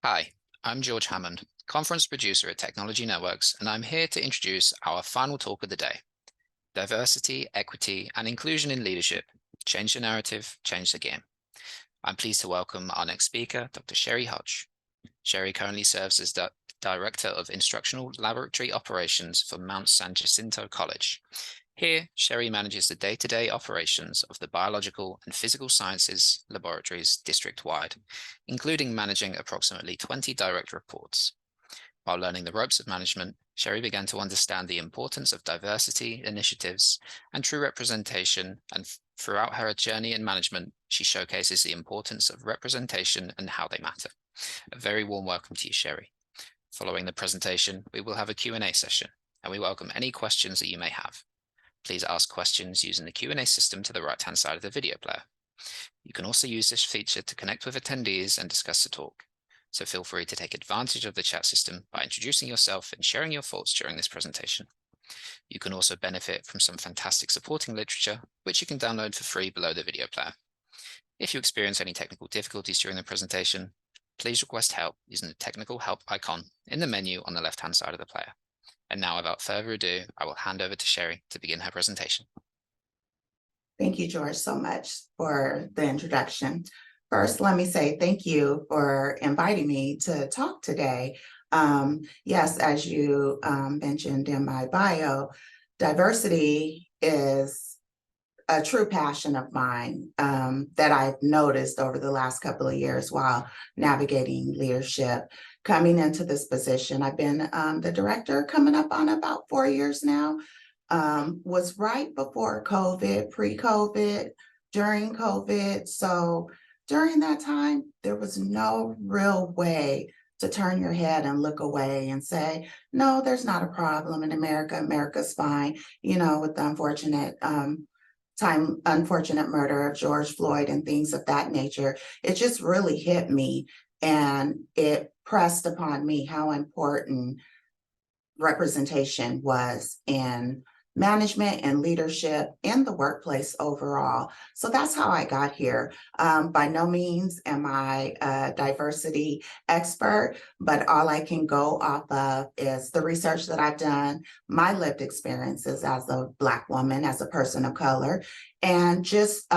Hi, I'm George Hammond, conference producer at Technology Networks, and I'm here to introduce our final talk of the day: diversity, equity, and inclusion in leadership. Change the narrative, change the game. I'm pleased to welcome our next speaker, Dr. Cherie Hodge. Cherie currently serves as Director of Instructional Laboratory Operations for Mt San Jacinto College. Here, Cherie manages the day-to-day operations of the biological and physical sciences laboratories district-wide, including managing approximately 20 direct reports. While learning the ropes of management, Cherie began to understand the importance of diversity initiatives and true representation, and throughout her journey in management, she showcases the importance of representation and how they matter. A very warm welcome to you, Cherie. Following the presentation, we will have a Q&A session, and we welcome any questions that you may have. Please ask questions using the Q&A system to the right-hand side of the video player. You can also use this feature to connect with attendees and discuss the talk. So feel free to take advantage of the chat system by introducing yourself and sharing your thoughts during this presentation. You can also benefit from some fantastic supporting literature, which you can download for free below the video player. If you experience any technical difficulties during the presentation, please request help using the technical help icon in the menu on the left-hand side of the player. And now, without further ado, I will hand over to Cherie to begin her presentation. Thank you, George, so much for the introduction. First, let me say thank you for inviting me to talk today. Yes, as you mentioned in my bio, diversity is a true passion of mine that I've noticed over the last couple of years while navigating leadership. Coming into this position, I've been the director coming up on about 4 years now. Was right before COVID, pre-COVID, during COVID. So during that time, there was no real way to turn your head and look away and say, no, there's not a problem in America. America's fine, with the unfortunate murder of George Floyd and things of that nature. It just really hit me, and it pressed upon me how important representation was in management and leadership in the workplace overall. So that's how I got here. By no means am I a diversity expert, but all I can go off of is the research that I've done, my lived experiences as a Black woman, as a person of color, and just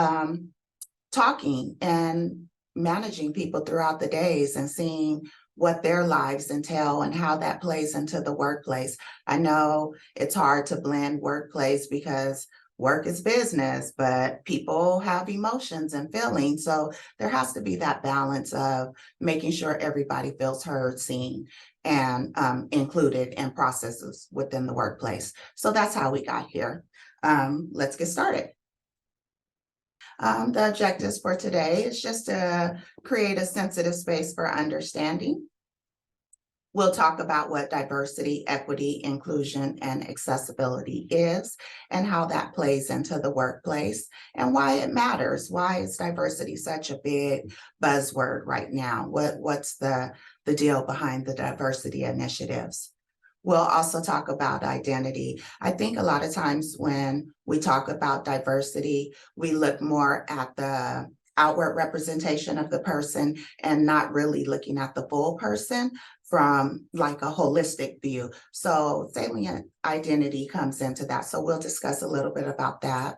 talking and managing people throughout the days and seeing what their lives entail and how that plays into the workplace. I know it's hard to blend workplace because work is business, but people have emotions and feelings. So there has to be that balance of making sure everybody feels heard, seen, and included in processes within the workplace. So that's how we got here. Let's get started. The objectives for today is just to create a sensitive space for understanding. We'll talk about what diversity, equity, inclusion, and accessibility is and how that plays into the workplace and why it matters. Why is diversity such a big buzzword right now? What's the deal behind the diversity initiatives? We'll also talk about identity. I think a lot of times when we talk about diversity, we look more at the outward representation of the person and not really looking at the full person from like a holistic view. So salient identity comes into that. So we'll discuss a little bit about that.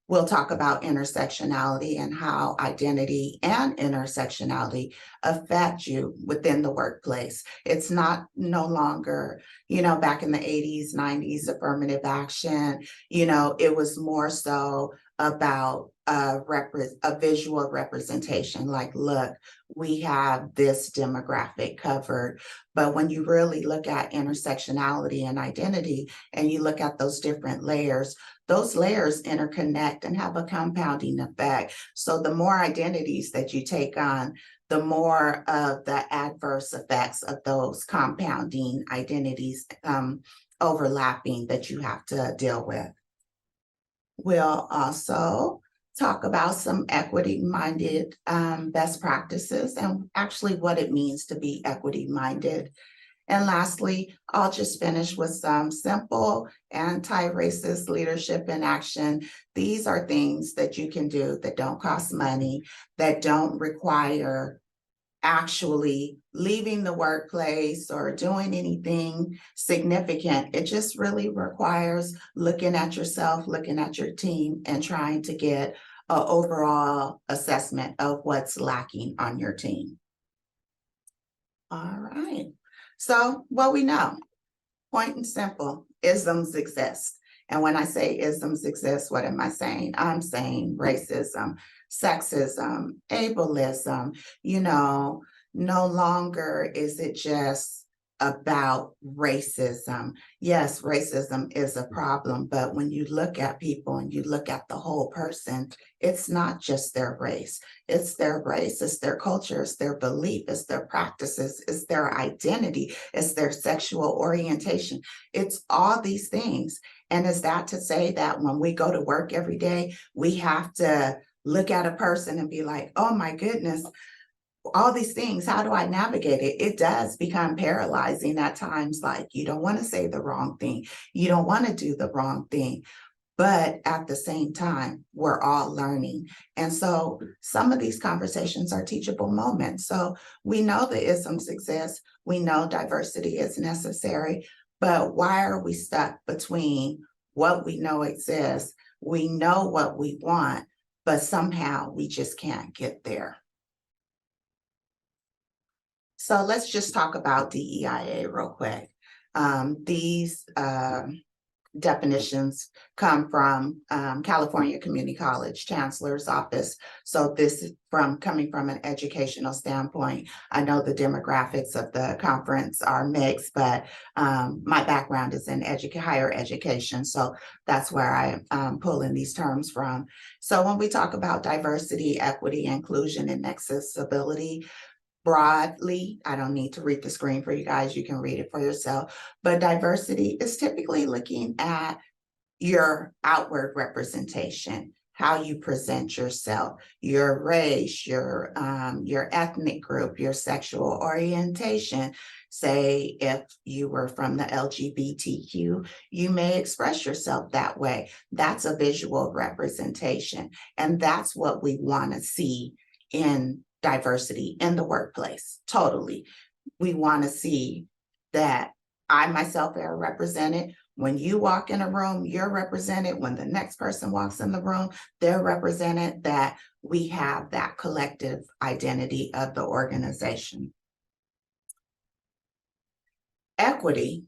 We'll talk about intersectionality and how identity and intersectionality affect you within the workplace. It's no longer, back in the 80s, 90s, affirmative action, it was more so about a visual representation, like, look, we have this demographic covered. But when you really look at intersectionality and identity, and you look at those different layers, those layers interconnect and have a compounding effect. So the more identities that you take on, the more of the adverse effects of those compounding identities overlapping that you have to deal with. We'll also talk about some equity-minded best practices and actually what it means to be equity-minded. And lastly, I'll just finish with some simple anti-racist leadership in action. These are things that you can do that don't cost money, that don't require actually leaving the workplace or doing anything significant. It just really requires looking at yourself, looking at your team, and trying to get an overall assessment of what's lacking on your team. All right. So what we know, point and simple, isms exist. And when I say isms exist, what am I saying? I'm saying racism, sexism, ableism, no longer is it just about racism. Yes, racism is a problem, but when you look at people and you look at the whole person, it's not just their race. It's their race, it's their culture, it's their belief, it's their practices, it's their identity, it's their sexual orientation. It's all these things. And is that to say that when we go to work every day, we have to look at a person and be like, oh my goodness, all these things, how do I navigate it? It does become paralyzing at times. Like, you don't want to say the wrong thing. You don't want to do the wrong thing. But at the same time, we're all learning. And so some of these conversations are teachable moments. So we know the isms exist. We know diversity is necessary. But why are we stuck between what we know exists? We know what we want, but somehow we just can't get there. So let's just talk about DEIA real quick. These definitions come from California Community College Chancellor's Office. So this is coming from an educational standpoint. I know the demographics of the conference are mixed, but my background is in higher education. So that's where I'm pulling these terms from. So when we talk about diversity, equity, inclusion, and accessibility, broadly, I don't need to read the screen for you guys, you can read it for yourself, but diversity is typically looking at your outward representation, how you present yourself, your race, your ethnic group, your sexual orientation. Say if you were from the LGBTQ, you may express yourself that way. That's a visual representation, and that's what we want to see in diversity in the workplace. Totally. We want to see that I myself am represented. When you walk in a room, you're represented. When the next person walks in the room, they're represented, that we have that collective identity of the organization. Equity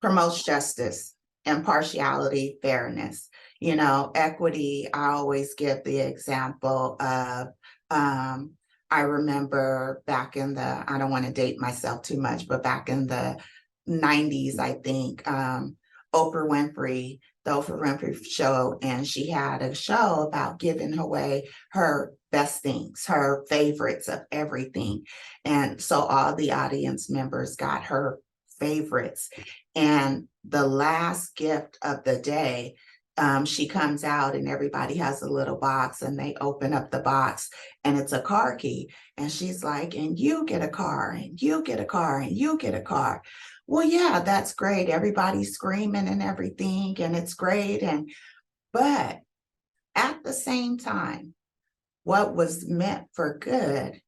promotes justice, impartiality, fairness. Equity, I always give the example of I remember back in I don't want to date myself too much, but back in the 90s, I think, the Oprah Winfrey show, and she had a show about giving away her best things, her favorites of everything. And so all the audience members got her favorites. And the last gift of the day, she comes out and everybody has a little box, and they open up the box and it's a car key. And she's like, and you get a car, and you get a car, and you get a car. Well, yeah, that's great. Everybody's screaming and everything, and it's great. But at the same time, what was meant for good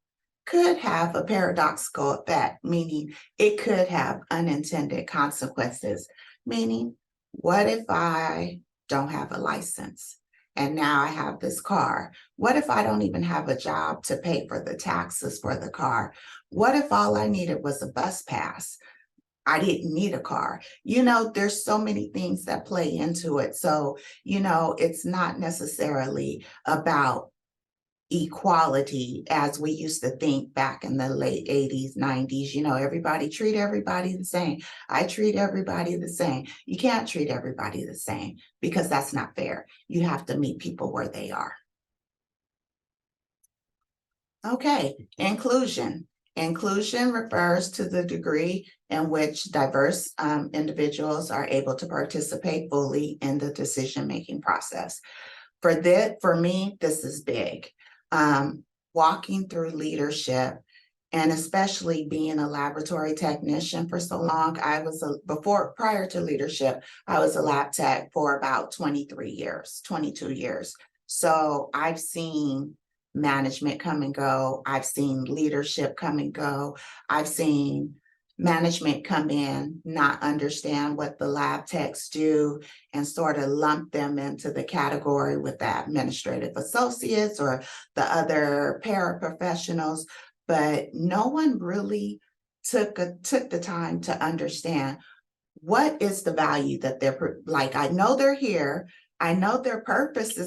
could have a paradoxical effect, meaning it could have unintended consequences. Meaning, what if I don't have a license and now I have this car? What if I don't even have a job to pay for the taxes for the car? What if all I needed was a bus pass? I didn't need a car. There's so many things that play into it. So, it's not necessarily about equality as we used to think back in the late 80s, 90s. Everybody treat everybody the same. I treat everybody the same. You can't treat everybody the same because that's not fair. You have to meet people where they are. Okay, inclusion. Inclusion refers to the degree in which diverse individuals are able to participate fully in the decision-making process. For me, this is big. Walking through leadership, and especially being a laboratory technician for so long, prior to leadership, I was a lab tech for about 22 years. So I've seen management come and go. I've seen leadership come and go. I've seen management come in, not understand what the lab techs do, and sort of lump them into the category with the administrative associates or the other paraprofessionals. But no one really took the time to understand what is the value that like. I know they're here. I know their purpose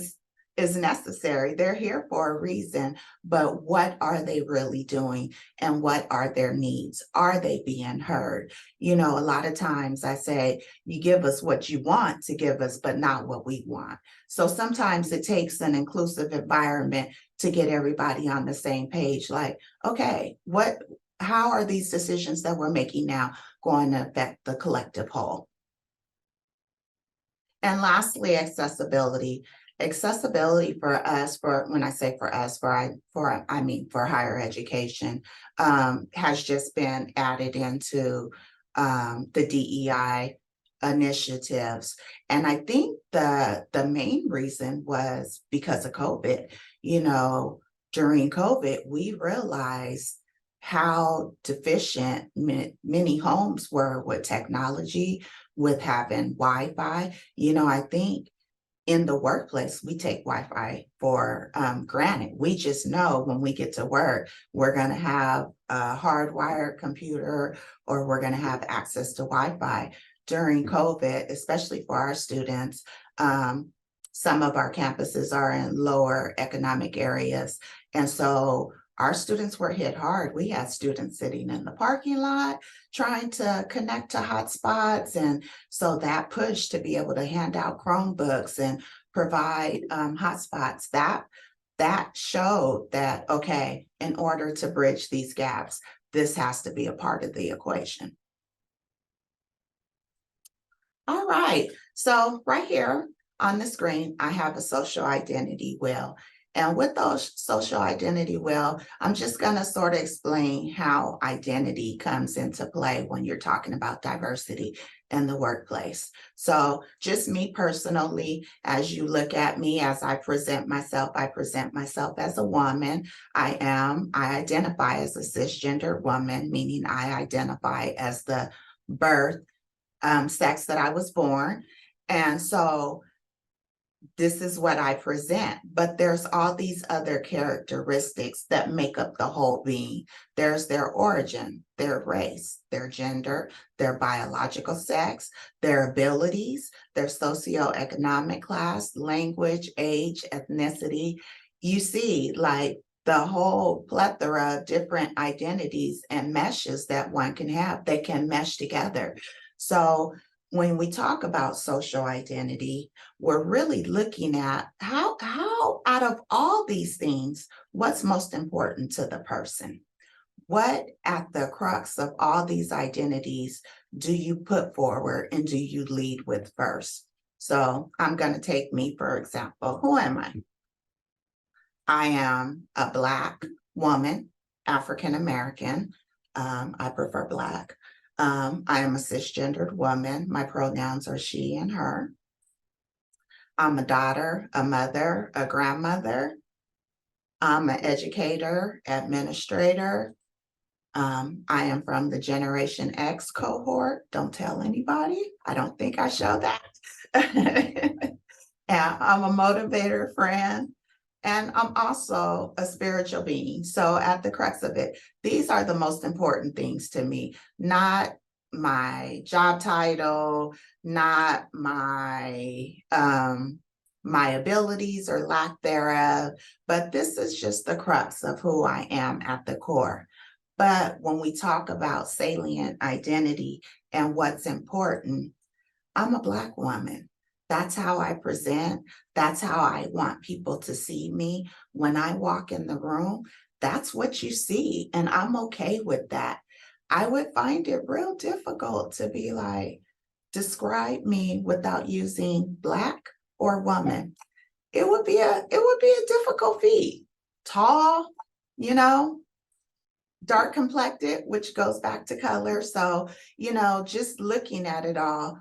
is necessary. They're here for a reason, but what are they really doing, and what are their needs? Are they being heard? A lot of times I say, you give us what you want to give us, but not what we want. So sometimes it takes an inclusive environment to get everybody on the same page. Like, okay, how are these decisions that we're making now going to affect the collective whole? And lastly, accessibility. Accessibility for us, when I say for us, I mean for higher education, has just been added into the DEI initiatives. And I think the main reason was because of COVID. During COVID, we realized how deficient many homes were with technology, with having Wi-Fi. I think in the workplace, we take Wi-Fi for granted. We just know when we get to work, we're going to have a hardwired computer, or we're going to have access to Wi-Fi. During COVID, especially for our students, some of our campuses are in lower economic areas. And so our students were hit hard. We had students sitting in the parking lot trying to connect to hotspots. And so that push to be able to hand out Chromebooks and provide hotspots, that showed that, okay, in order to bridge these gaps, this has to be a part of the equation. All right, so right here on the screen, I have a social identity wheel. And with those social identity wheel, I'm just going to sort of explain how identity comes into play when you're talking about diversity in the workplace. So just me personally, as you look at me, as I present myself as a woman. I identify as a cisgendered woman, meaning I identify as the birth sex that I was born. And so this is what I present, but there's all these other characteristics that make up the whole being. There's their origin, their race, their gender, their biological sex, their abilities, their socioeconomic class, language, age, ethnicity. You see, like, the whole plethora of different identities and meshes that one can have, they can mesh together. So when we talk about social identity, we're really looking at how out of all these things, what's most important to the person? What at the crux of all these identities do you put forward and do you lead with first? So I'm going to take me, for example. Who am I? I am a Black woman, African American. I prefer Black. I am a cisgendered woman. My pronouns are she and her. I'm a daughter, a mother, a grandmother. I'm an educator, administrator. I am from the Generation X cohort. Don't tell anybody. I don't think I show that. And I'm a motivator, friend. And I'm also a spiritual being. So at the crux of it, these are the most important things to me, not my job title, not my abilities or lack thereof, but this is just the crux of who I am at the core. But when we talk about salient identity and what's important, I'm a Black woman. That's how I present. That's how I want people to see me. When I walk in the room, that's what you see. And I'm okay with that. I would find it real difficult to be like, describe me without using Black or woman. It would be a difficult feat. Tall, dark complected, which goes back to color. So, just looking at it all,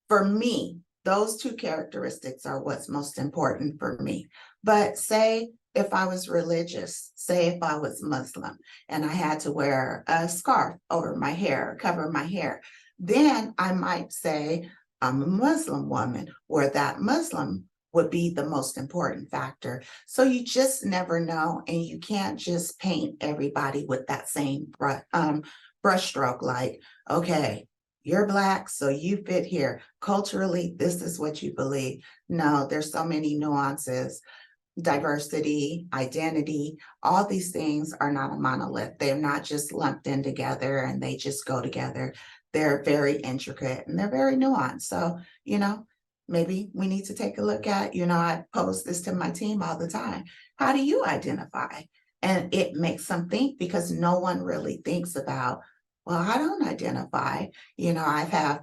for me, those two characteristics are what's most important for me. But say if I was religious, say if I was Muslim and I had to wear a scarf over my hair, cover my hair, then I might say I'm a Muslim woman, or that Muslim would be the most important factor. So you just never know, and you can't just paint everybody with that same brushstroke, like, okay, you're Black, so you fit here. Culturally, this is what you believe. No, there's so many nuances. Diversity, identity, all these things are not a monolith. They're not just lumped in together and they just go together. They're very intricate and they're very nuanced. So, maybe we need to take a look at, I pose this to my team all the time. How do you identify? And it makes them think, because no one really thinks about, well, I don't identify. I've had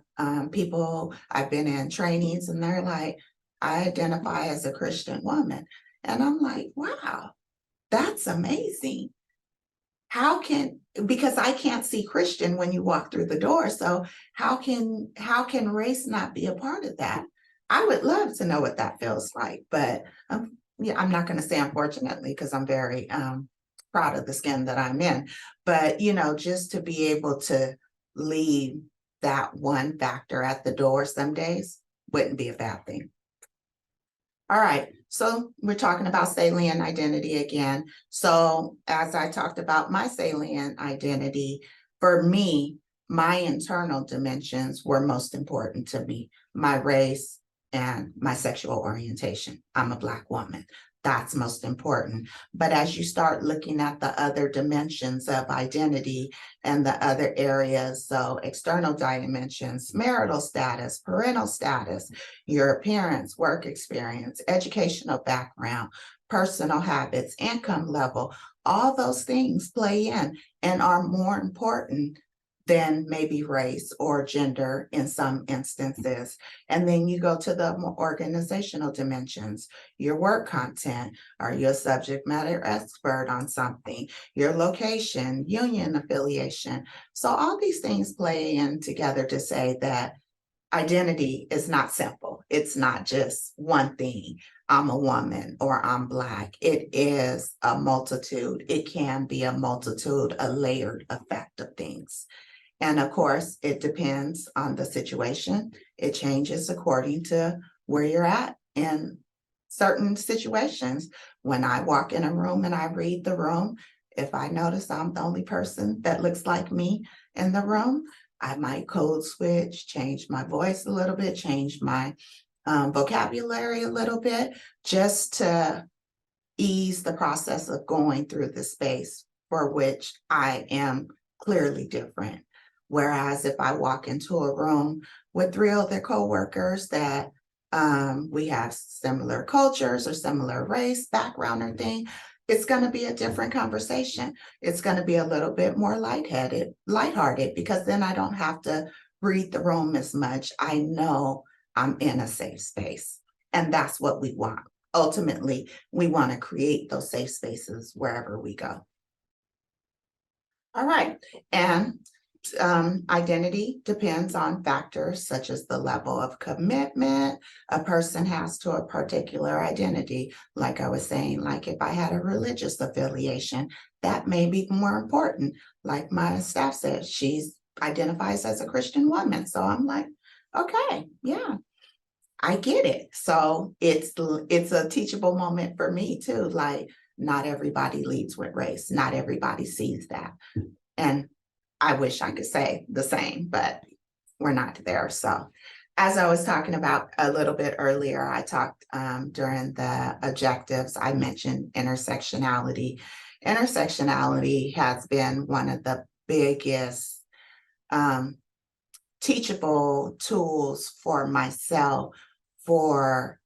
people, I've been in trainings and they're like, I identify as a Christian woman. And I'm like, wow, that's amazing. Because I can't see Christian when you walk through the door. So how can race not be a part of that? I would love to know what that feels like, but yeah, I'm not going to say unfortunately, because I'm very proud of the skin that I'm in. But just to be able to leave that one factor at the door some days wouldn't be a bad thing. All right, so we're talking about salient identity again. So as I talked about my salient identity, for me, my internal dimensions were most important to me: my race and my sexual orientation. I'm a Black woman. That's most important. But as you start looking at the other dimensions of identity and the other areas, so external dimensions, marital status, parental status, your appearance, work experience, educational background, personal habits, income level, all those things play in and are more important than maybe race or gender in some instances. And then you go to the more organizational dimensions, your work content. Are you a subject matter expert on something? Your location, union affiliation. So all these things play in together to say that identity is not simple. It's not just one thing. I'm a woman or I'm Black. It is a multitude. It can be a multitude, a layered effect of things. And of course, it depends on the situation. It changes according to where you're at in certain situations. When I walk in a room and I read the room, if I notice I'm the only person that looks like me in the room, I might code switch, change my voice a little bit, change my vocabulary a little bit, just to ease the process of going through the space for which I am clearly different. Whereas if I walk into a room with 3 other coworkers that we have similar cultures or similar race, background, or thing, it's going to be a different conversation. It's going to be a little bit more lighthearted, because then I don't have to read the room as much. I know I'm in a safe space, and that's what we want. Ultimately, we want to create those safe spaces wherever we go. All right, and identity depends on factors such as the level of commitment a person has to a particular identity. Like I was saying, like if I had a religious affiliation, that may be more important. Like my staff said, she identifies as a Christian woman. So I'm like, okay, yeah, I get it. So it's a teachable moment for me too. Like, not everybody leads with race. Not everybody sees that. And I wish I could say the same, but we're not there. So as I was talking about a little bit earlier, I talked during the objectives, I mentioned intersectionality. Intersectionality has been one of the biggest teachable tools for myself for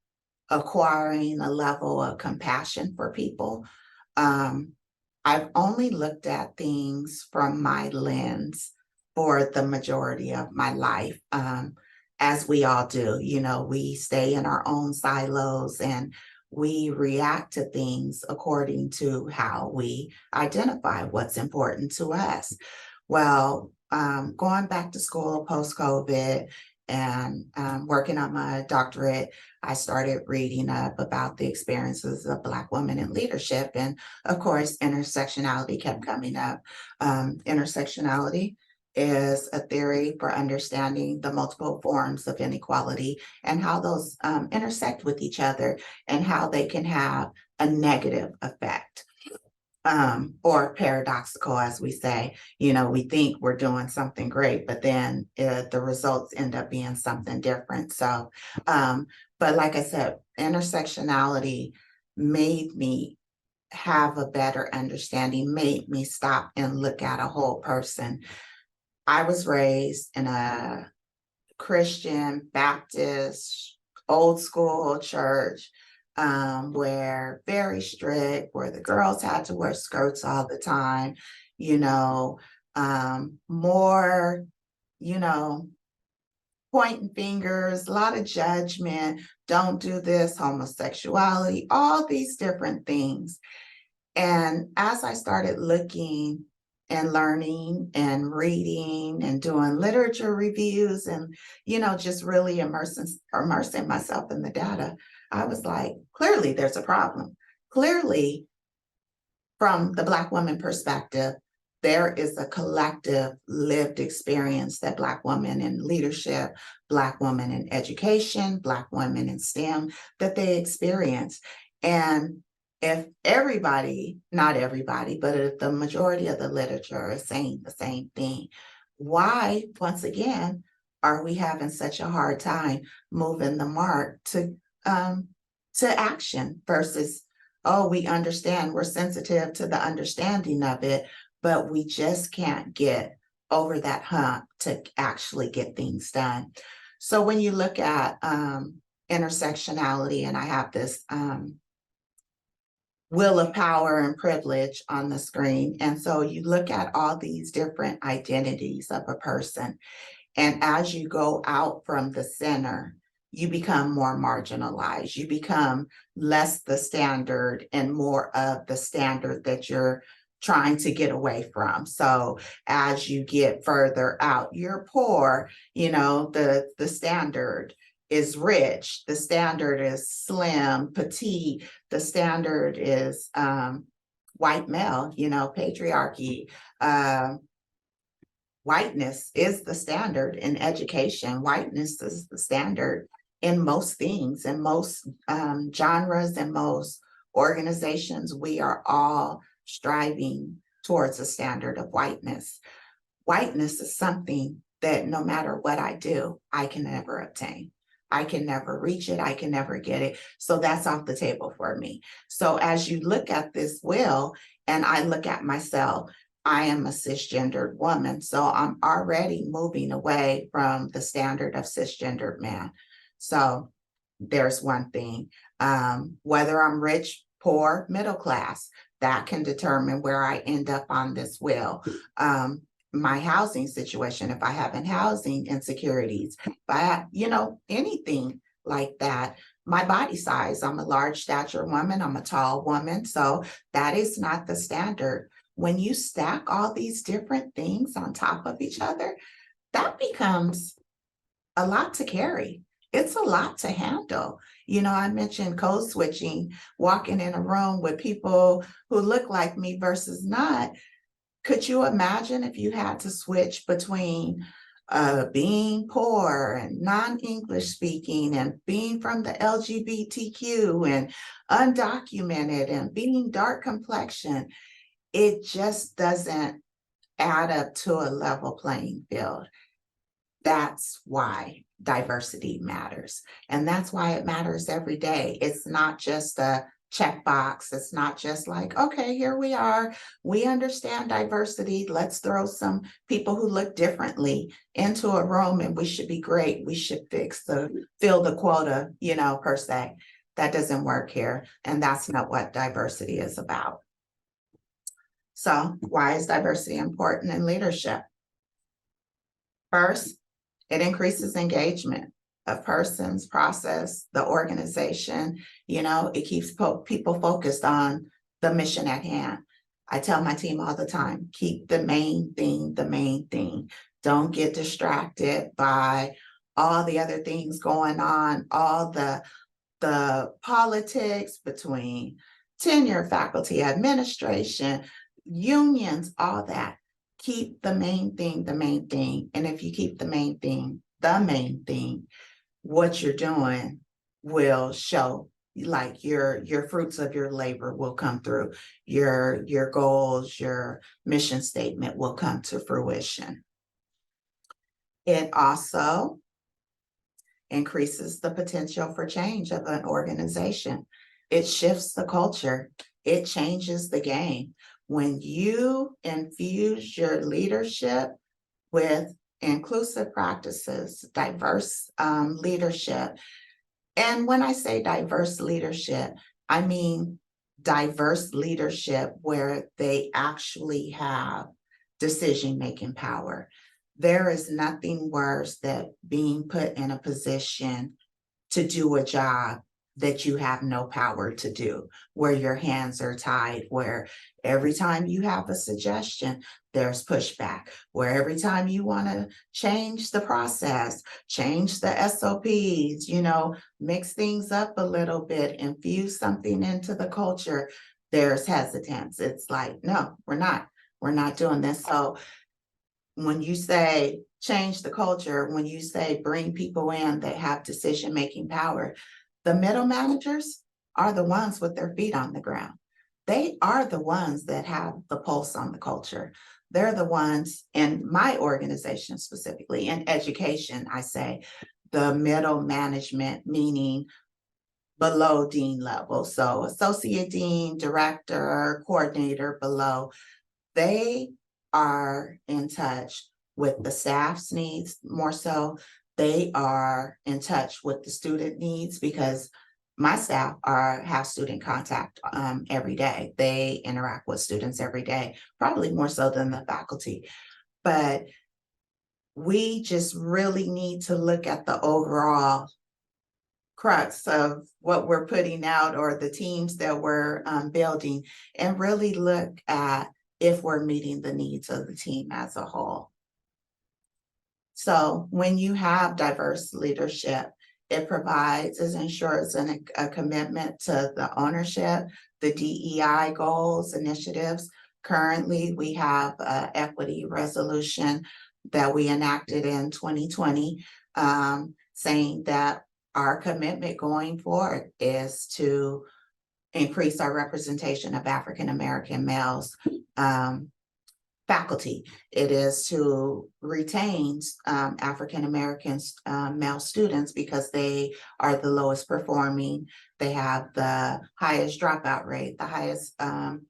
acquiring a level of compassion for people. I've only looked at things from my lens for the majority of my life, as we all do. We stay in our own silos and we react to things according to how we identify what's important to us. Well, going back to school post-COVID, and working on my doctorate, I started reading up about the experiences of Black women in leadership. And of course, intersectionality kept coming up. Intersectionality is a theory for understanding the multiple forms of inequality and how those intersect with each other and how they can have a negative effect. Or paradoxical, as we say. We think we're doing something great, but then the results end up being something different. So, but like I said, intersectionality made me have a better understanding, made me stop and look at a whole person. I was raised in a Christian, Baptist, old school church, where very strict, where the girls had to wear skirts all the time, more, pointing fingers, a lot of judgment, don't do this, homosexuality, all these different things. And as I started looking and learning and reading and doing literature reviews and, just really immersing myself in the data, I was like, clearly there's a problem. Clearly, from the Black woman perspective, there is a collective lived experience that Black women in leadership, Black women in education, Black women in STEM, that they experience. And if everybody, not everybody, but if the majority of the literature is saying the same thing, why, once again, are we having such a hard time moving the mark to action versus, oh, we understand, we're sensitive to the understanding of it, but we just can't get over that hump to actually get things done. So when you look at intersectionality, and I have this wheel of power and privilege on the screen. And so you look at all these different identities of a person. And as you go out from the center, you become more marginalized. You become less the standard and more of the standard that you're trying to get away from. So as you get further out, you're poor, the standard is rich, the standard is slim, petite, the standard is white male, patriarchy. Whiteness is the standard in education. Whiteness is the standard in most things, in most genres, and most organizations. We are all striving towards a standard of whiteness. Whiteness is something that no matter what I do, I can never obtain. I can never reach it. I can never get it. So that's off the table for me. So as you look at this wheel, and I look at myself, I am a cisgendered woman. So I'm already moving away from the standard of cisgendered man. So there's one thing. Whether I'm rich, poor, middle class, that can determine where I end up on this wheel. My housing situation, if I have housing insecurities, if I have, anything like that. My body size, I'm a large stature woman, I'm a tall woman, so that is not the standard. When you stack all these different things on top of each other, that becomes a lot to carry. It's a lot to handle. I mentioned code switching, walking in a room with people who look like me versus not. Could you imagine if you had to switch between being poor and non-English speaking and being from the LGBTQ and undocumented and being dark complexion? It just doesn't add up to a level playing field. That's why diversity matters. And that's why it matters every day. It's not just a checkbox. It's not just like, okay, here we are. We understand diversity. Let's throw some people who look differently into a room and we should be great. We should fill the quota, per se. That doesn't work here. And that's not what diversity is about. So why is diversity important in leadership? First, it increases engagement of persons, process, the organization. It keeps people focused on the mission at hand. I tell my team all the time, keep the main thing the main thing. Don't get distracted by all the other things going on, all the politics between tenure, faculty, administration, unions, all that. Keep the main thing the main thing. And if you keep the main thing, what you're doing will show, like your fruits of your labor will come through. Your goals, your mission statement will come to fruition. It also increases the potential for change of an organization. It shifts the culture. It changes the game. When you infuse your leadership with inclusive practices, diverse leadership, and when I say diverse leadership, I mean diverse leadership where they actually have decision-making power. There is nothing worse than being put in a position to do a job that you have no power to do, where your hands are tied, where every time you have a suggestion, there's pushback, where every time you want to change the process, change the SOPs, mix things up a little bit, infuse something into the culture, there's hesitance. It's like, no, we're not doing this. So when you say change the culture, when you say bring people in that have decision-making power, the middle managers are the ones with their feet on the ground. They are the ones that have the pulse on the culture. They're the ones in my organization, specifically in education, I say the middle management, meaning below dean level. So associate dean, director, coordinator below, they are in touch with the staff's needs more so. They are in touch with the student needs because my staff have student contact every day. They interact with students every day, probably more so than the faculty. But we just really need to look at the overall crux of what we're putting out or the teams that we're building, and really look at if we're meeting the needs of the team as a whole. So when you have diverse leadership, it ensures a commitment to the ownership, the DEI goals, initiatives. Currently, we have an equity resolution that we enacted in 2020, saying that our commitment going forward is to increase our representation of African American males faculty. It is to retain African American male students because they are the lowest performing. They have the highest dropout rate, the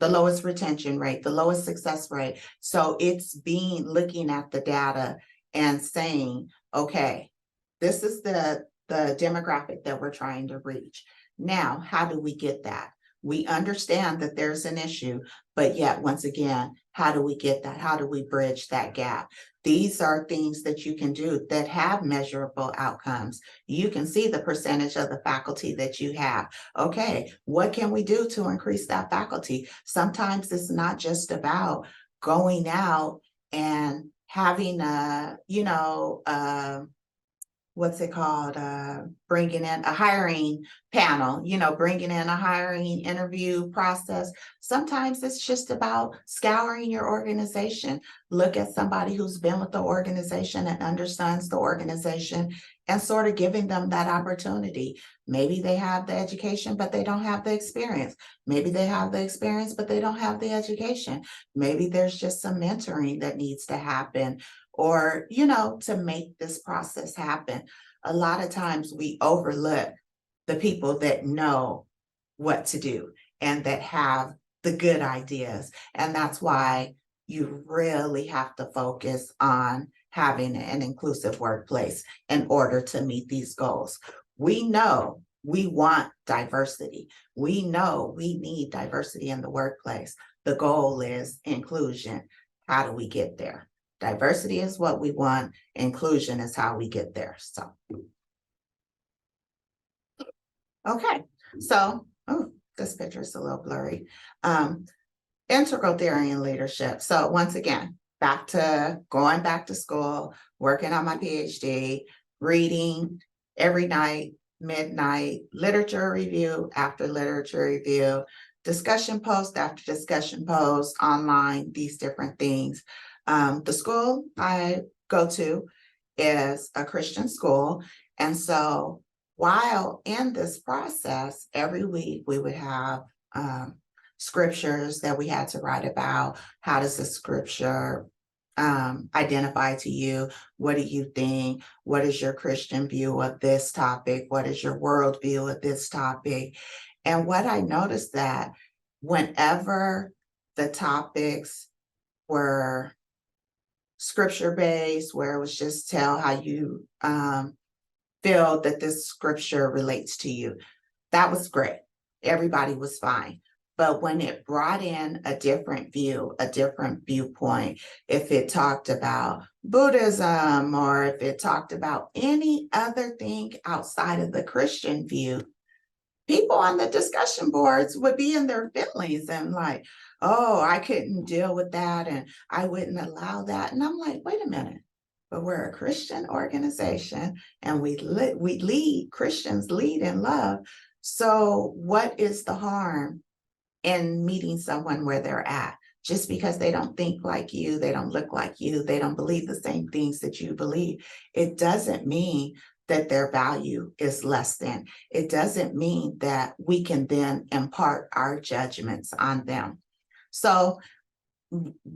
lowest retention rate, the lowest success rate. So it's looking at the data and saying, okay, this is the demographic that we're trying to reach. Now, how do we get that? We understand that there's an issue, but yet, once again, how do we get that? How do we bridge that gap? These are things that you can do that have measurable outcomes. You can see the percentage of the faculty that you have. Okay, what can we do to increase that faculty? Sometimes it's not just about going out and having what's it called? Bringing in a hiring panel, bringing in a hiring interview process. Sometimes it's just about scouring your organization. Look at somebody who's been with the organization and understands the organization and sort of giving them that opportunity. Maybe they have the education, but they don't have the experience. Maybe they have the experience, but they don't have the education. Maybe there's just some mentoring that needs to happen, or, to make this process happen. A lot of times we overlook the people that know what to do and that have the good ideas. And that's why you really have to focus on having an inclusive workplace in order to meet these goals. We know we want diversity. We know we need diversity in the workplace. The goal is inclusion. How do we get there? Diversity is what we want. Inclusion is how we get there. So, okay. So, this picture is a little blurry. Integral theory in leadership. So once again, going back to school, working on my PhD, reading every night, midnight, literature review after literature review, discussion post after discussion post online, these different things. The school I go to is a Christian school. And so while in this process, every week we would have scriptures that we had to write about. How does the scripture identify to you? What do you think? What is your Christian view of this topic? What is your world view of this topic? And what I noticed that whenever the topics were scripture based, where it was just tell how you feel that this scripture relates to you, that was great. Everybody was fine. But when it brought in a different view, a different viewpoint, if it talked about Buddhism or if it talked about any other thing outside of the Christian view, people on the discussion boards would be in their feelings and like, oh, I couldn't deal with that and I wouldn't allow that. And I'm like, wait a minute, but we're a Christian organization and we lead, Christians lead in love. So what is the harm in meeting someone where they're at? Just because they don't think like you, they don't look like you, they don't believe the same things that you believe, it doesn't mean that their value is less than. It doesn't mean that we can then impart our judgments on them. So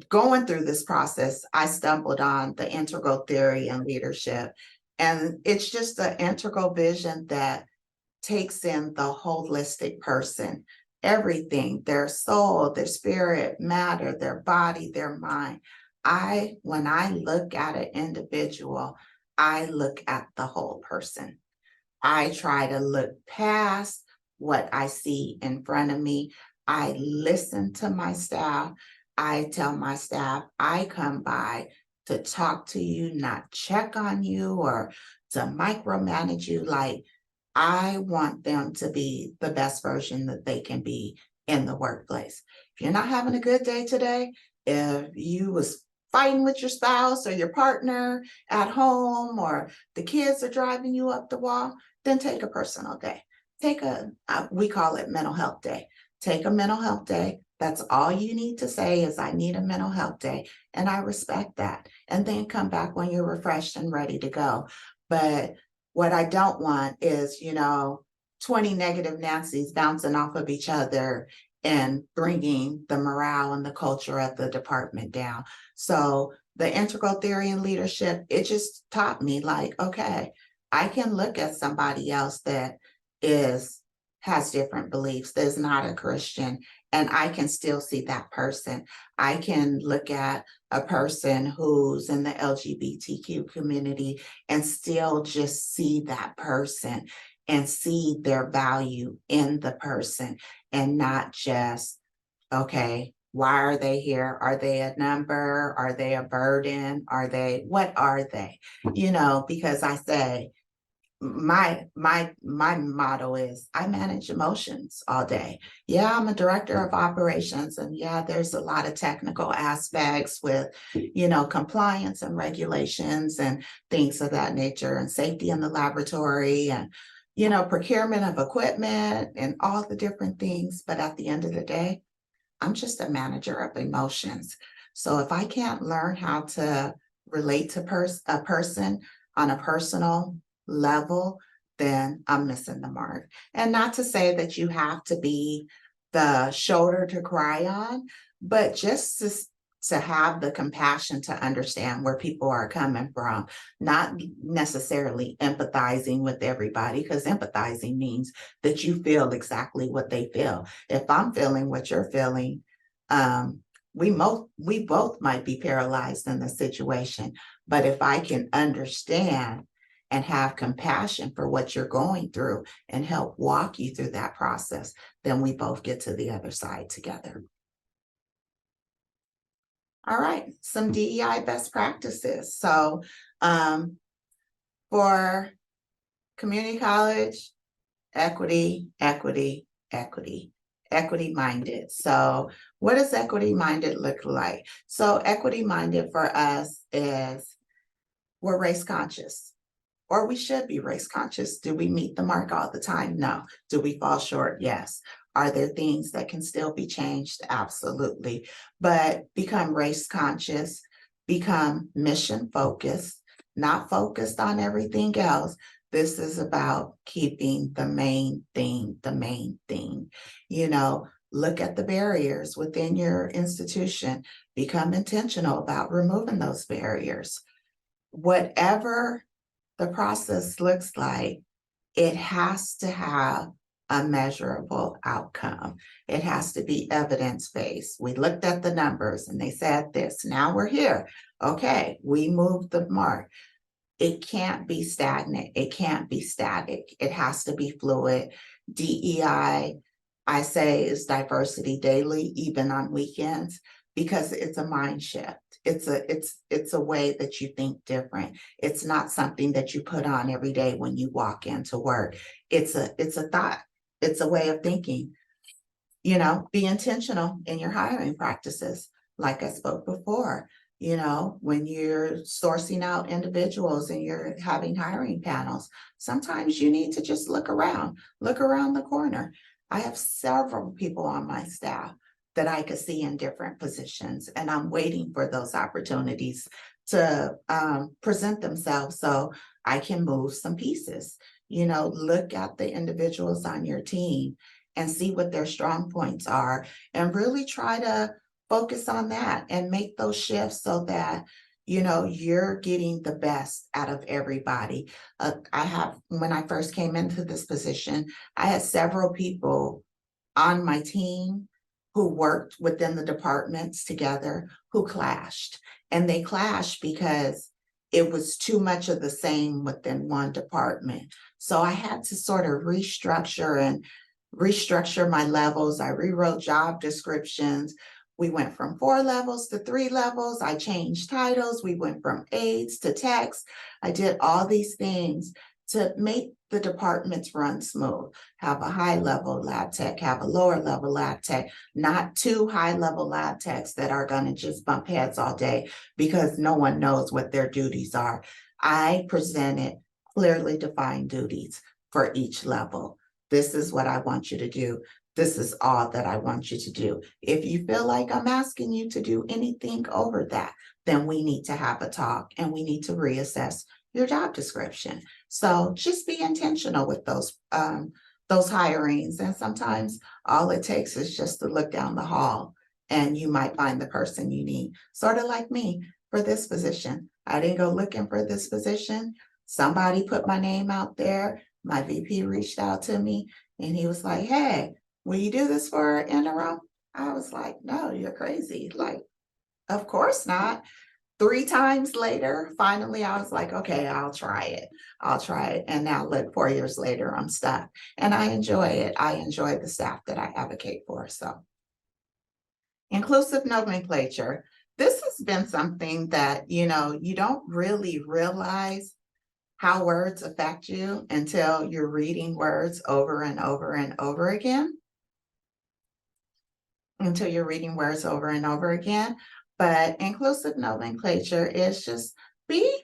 going through this process, I stumbled on the integral theory and leadership. And it's just an integral vision that takes in the holistic person, everything, their soul, their spirit, matter, their body, their mind. When I look at an individual, I look at the whole person. I try to look past what I see in front of me. I listen to my staff. I tell my staff, I come by to talk to you, not check on you or to micromanage you. Like, I want them to be the best version that they can be in the workplace. If you're not having a good day today, if you was fighting with your spouse or your partner at home, or the kids are driving you up the wall, then take a personal day. We call it mental health day. Take a mental health day. That's all you need to say is, I need a mental health day. And I respect that. And then come back when you're refreshed and ready to go. But what I don't want is, 20 negative Nancy's bouncing off of each other and bringing the morale and the culture of the department down. So the integral theory and leadership, it just taught me like, okay, I can look at somebody else that has different beliefs, that's not a Christian, and I can still see that person. I can look at a person who's in the LGBTQ community and still just see that person and see their value in the person, and not just, okay, why are they here? Are they a number? Are they a burden? What are they? Because I say, my motto is, I manage emotions all day. Yeah, I'm a director of operations, and yeah, there's a lot of technical aspects with, compliance and regulations and things of that nature, and safety in the laboratory, and procurement of equipment and all the different things. But at the end of the day, I'm just a manager of emotions. So if I can't learn how to relate to a person on a personal level, then I'm missing the mark. And not to say that you have to be the shoulder to cry on, but just to have the compassion to understand where people are coming from, not necessarily empathizing with everybody, because empathizing means that you feel exactly what they feel. If I'm feeling what you're feeling, we both might be paralyzed in the situation. But if I can understand and have compassion for what you're going through and help walk you through that process, then we both get to the other side together. All right, some DEI best practices. So for community college, equity, equity, equity. equity-minded. So what does equity-minded look like? So equity-minded for us is we're race conscious, or we should be race conscious. Do we meet the mark all the time? No. Do we fall short? Yes. Are there things that can still be changed? Absolutely. But become race conscious, become mission focused, not focused on everything else. This is about keeping the main thing, the main thing. You know, look at the barriers within your institution, become intentional about removing those barriers. Whatever the process looks like, it has to have a measurable outcome. It has to be evidence-based. We looked at the numbers and they said this. Now we're here. Okay, we moved the mark. It can't be stagnant. It can't be static. It has to be fluid. DEI, I say, is diversity daily, even on weekends, because it's a mind shift. It's a way that you think different. It's not something that you put on every day when you walk into work. It's a thought. It's a way of thinking. You know, be intentional in your hiring practices. Like I spoke before, you know, when you're sourcing out individuals and you're having hiring panels, sometimes you need to just look around the corner. I have several people on my staff that I could see in different positions, and I'm waiting for those opportunities to present themselves so I can move some pieces. You know, look at the individuals on your team and see what their strong points are, and really try to focus on that and make those shifts so that, you know, you're getting the best out of everybody. When I first came into this position, I had several people on my team who worked within the departments together who clashed. And they clashed because it was too much of the same within one department. So I had to sort of restructure my levels. I rewrote job descriptions. We went from 4 levels to 3 levels. I changed titles. We went from aides to techs. I did all these things to make the departments run smooth. Have a high level lab tech, have a lower level lab tech, not 2 high level lab techs that are going to just bump heads all day because no one knows what their duties are. I presented clearly defined duties for each level. This is what I want you to do. This is all that I want you to do. If you feel like I'm asking you to do anything over that, then we need to have a talk and we need to reassess your job description. So just be intentional with those hirings. And sometimes all it takes is just to look down the hall and you might find the person you need. Sort of like me for this position. I didn't go looking for this position. Somebody put my name out there. My VP reached out to me and he was like, hey, will you do this for an interim? I was like, no, you're crazy. Like, of course not. 3 times later, finally, I was like, okay, I'll try it. And now look, 4 years later, I'm stuck and I enjoy it. I enjoy the staff that I advocate for. So inclusive nomenclature. This has been something that, you know, you don't really realize how words affect you until you're reading words over and over and over again. But inclusive nomenclature is just be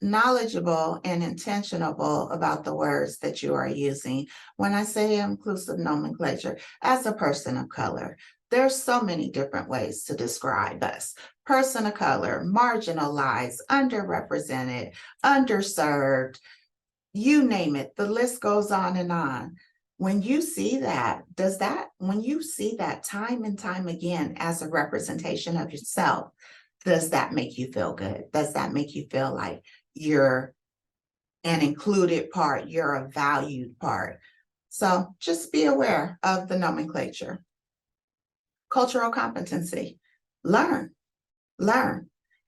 knowledgeable and intentional about the words that you are using. When I say inclusive nomenclature, as a person of color, there's so many different ways to describe us. Person of color, marginalized, underrepresented, underserved, you name it, the list goes on and on. When you see that, when you see that time and time again as a representation of yourself, does that make you feel good? Does that make you feel like you're an included part, you're a valued part? So just be aware of the nomenclature. Cultural competency, learn.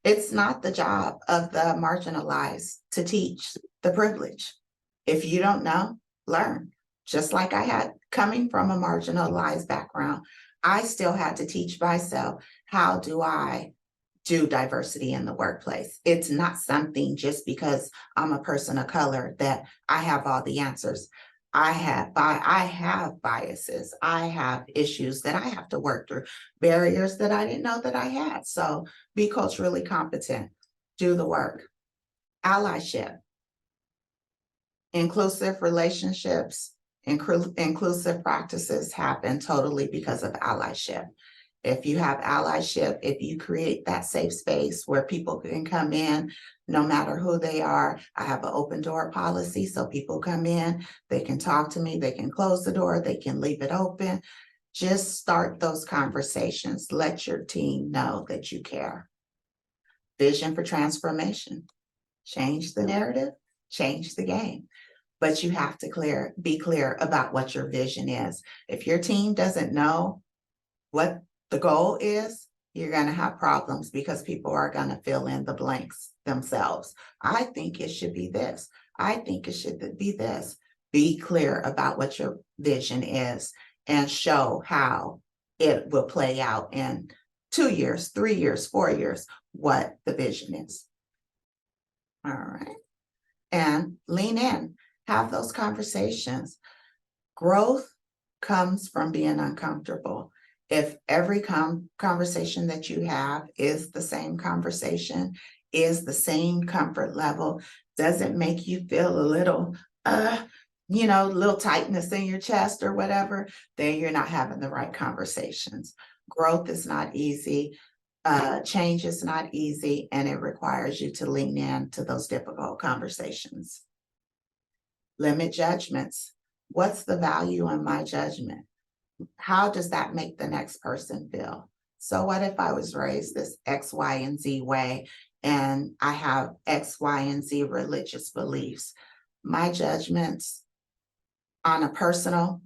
It's not the job of the marginalized to teach the privileged. If you don't know, learn. Just like I had coming from a marginalized background, I still had to teach myself, how do I do diversity in the workplace? It's not something just because I'm a person of color that I have all the answers. I have biases. I have issues that I have to work through, barriers that I didn't know that I had. So be culturally competent, do the work. Allyship, inclusive relationships, inclusive practices happen totally because of allyship. If you have allyship, if you create that safe space where people can come in, no matter who they are, I have an open door policy. So people come in, they can talk to me, they can close the door, they can leave it open. Just start those conversations. Let your team know that you care. Vision for transformation. Change the narrative, change the game. But you have to be clear about what your vision is. If your team doesn't know what the goal is, you're going to have problems because people are going to fill in the blanks themselves. I think it should be this. I think it should be this. Be clear about what your vision is and show how it will play out in 2 years, 3 years, 4 years, what the vision is. All right. And lean in, have those conversations. Growth comes from being uncomfortable. If every conversation that you have is the same conversation, is the same comfort level, doesn't make you feel a little, little tightness in your chest or whatever, then you're not having the right conversations. Growth is not easy. Change is not easy, and it requires you to lean in to those difficult conversations. Limit judgments. What's the value in my judgment? How does that make the next person feel? So what if I was raised this X, Y, and Z way, and I have X, Y, and Z religious beliefs? My judgments on a personal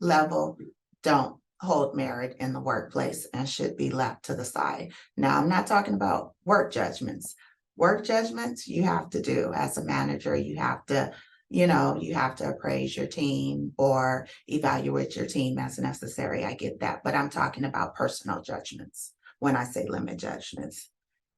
level don't hold merit in the workplace and should be left to the side. Now, I'm not talking about work judgments. Work judgments you have to do as a manager. You have to appraise your team or evaluate your team as necessary. I get that, but I'm talking about personal judgments when I say limit judgments.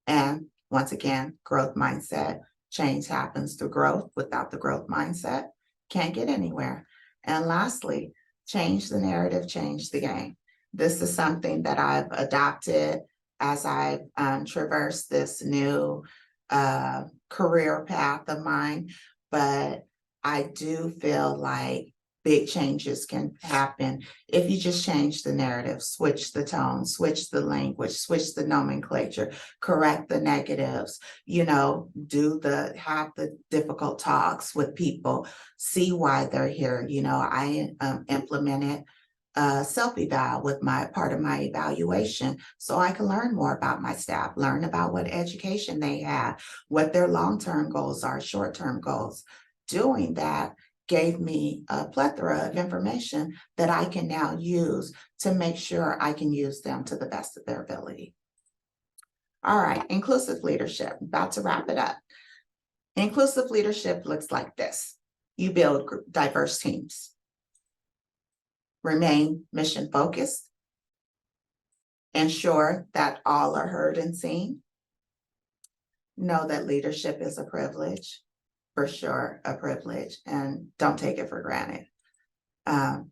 And once again, growth mindset. Change happens through growth. Without the growth mindset, can't get anywhere. And lastly, change the narrative, change the game. This is something that I've adopted as I've traversed this new career path of mine, but I do feel like big changes can happen if you just change the narrative, switch the tone, switch the language, switch the nomenclature, correct the negatives, have the difficult talks with people, see why they're here. I implemented self-eval with part of my evaluation so I can learn more about my staff, learn about what education they have, what their long-term goals are, short-term goals. Doing that gave me a plethora of information that I can now use to make sure I can use them to the best of their ability. All right, inclusive leadership, about to wrap it up. Inclusive leadership looks like this. You build diverse teams. Remain mission focused. Ensure that all are heard and seen. Know that leadership is a privilege. For sure, a privilege, and don't take it for granted.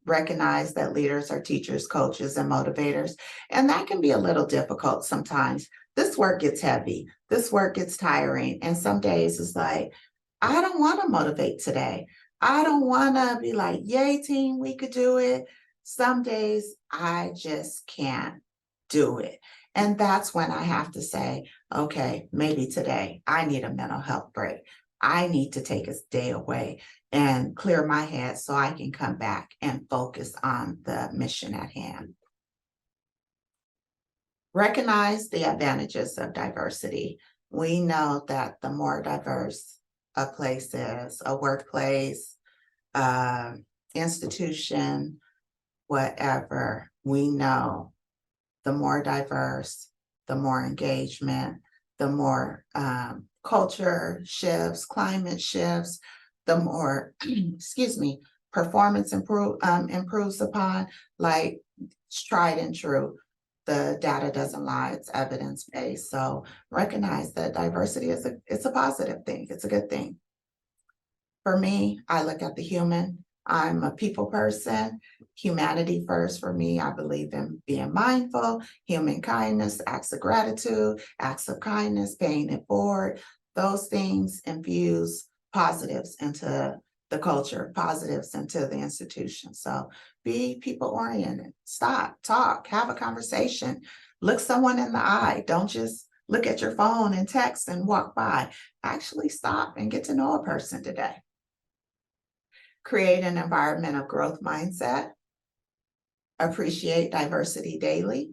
Recognize that leaders are teachers, coaches, and motivators, and that can be a little difficult sometimes. This work gets heavy, this work gets tiring, and some days it's like, I don't want to motivate today. I don't want to be like, yay team, we could do it. Some days I just can't do it. And that's when I have to say, okay, maybe today I need a mental health break. I need to take a day away and clear my head so I can come back and focus on the mission at hand. Recognize the advantages of diversity. We know that the more diverse a place is, a workplace, institution, whatever, we know the more diverse, the more engagement, the more culture shifts, climate shifts, the more, performance improves upon, like it's tried and true. The data doesn't lie, it's evidence-based. So recognize that diversity is it's a positive thing, it's a good thing. For me, I look at the human. I'm a people person. Humanity first for me. I believe in being mindful, human kindness, acts of gratitude, acts of kindness, paying it forward. Those things infuse positives into the culture, positives into the institution. So be people oriented. Stop, talk, have a conversation. Look someone in the eye. Don't just look at your phone and text and walk by. Actually stop and get to know a person today. Create an environment of growth mindset. Appreciate diversity daily,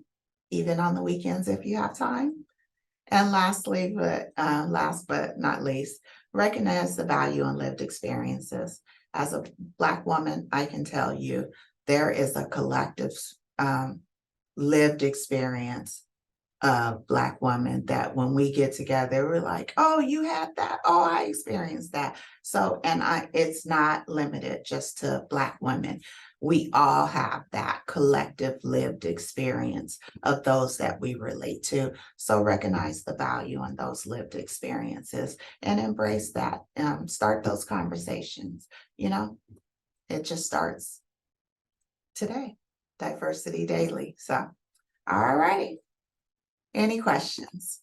even on the weekends if you have time. And last but not least, recognize the value in lived experiences. As a Black woman, I can tell you there is a collective lived experience of Black women that when we get together, we're like, oh, you had that. Oh, I experienced that. So, it's not limited just to Black women. We all have that collective lived experience of those that we relate to. So recognize the value in those lived experiences and embrace that. Start those conversations. It just starts today, Diversity Daily. So, all right. Any questions?